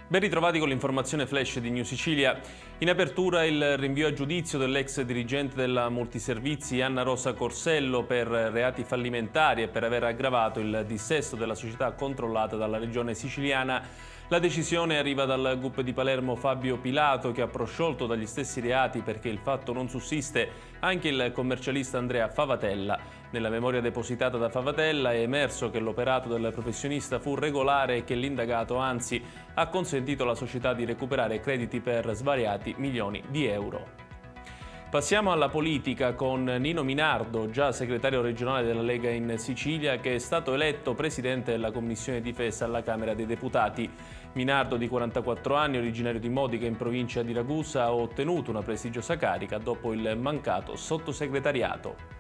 Ben ritrovati con l'informazione flash di New Sicilia. In apertura il rinvio a giudizio dell'ex dirigente della Multiservizi Anna Rosa Corsello per reati fallimentari e per aver aggravato il dissesto della società controllata dalla regione siciliana. La decisione arriva dal GUP di Palermo Fabio Pilato, che ha prosciolto dagli stessi reati perché il fatto non sussiste anche il commercialista Andrea Favatella. Nella memoria depositata da Favatella è emerso che l'operato del professionista fu regolare e che l'indagato anzi ha consentito alla società di recuperare crediti per svariati milioni di euro. Passiamo alla politica con Nino Minardo, già segretario regionale della Lega in Sicilia, che è stato eletto presidente della Commissione Difesa alla Camera dei Deputati. Minardo, di 44 anni, originario di Modica in provincia di Ragusa, ha ottenuto una prestigiosa carica dopo il mancato sottosegretariato.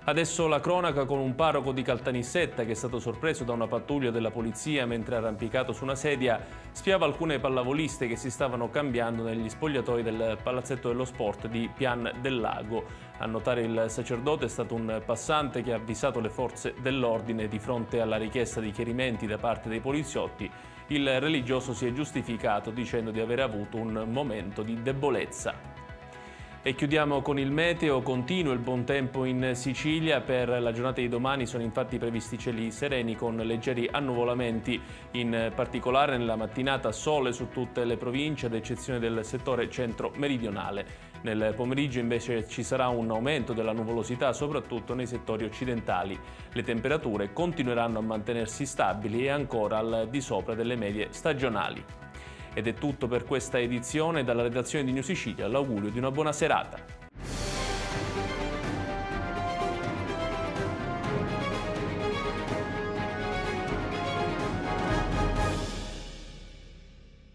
Adesso la cronaca con un parroco di Caltanissetta che è stato sorpreso da una pattuglia della polizia mentre arrampicato su una sedia spiava alcune pallavoliste che si stavano cambiando negli spogliatoi del palazzetto dello sport di Pian del Lago. A notare il sacerdote è stato un passante che ha avvisato le forze dell'ordine di fronte alla richiesta di chiarimenti da parte dei poliziotti. Il religioso si è giustificato dicendo di aver avuto un momento di debolezza. E chiudiamo con il meteo. Continua il buon tempo in Sicilia. Per la giornata di domani sono infatti previsti cieli sereni con leggeri annuvolamenti, in particolare nella mattinata sole su tutte le province ad eccezione del settore centro-meridionale. Nel pomeriggio invece ci sarà un aumento della nuvolosità soprattutto nei settori occidentali. Le temperature continueranno a mantenersi stabili e ancora al di sopra delle medie stagionali. Ed è tutto per questa edizione. Dalla redazione di New Sicilia l'augurio di una buona serata.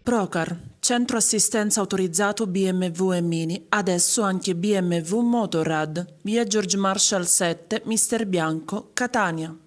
Procar, centro assistenza autorizzato BMW e Mini, adesso anche BMW Motorrad, via George Marshall 7, Mister Bianco, Catania.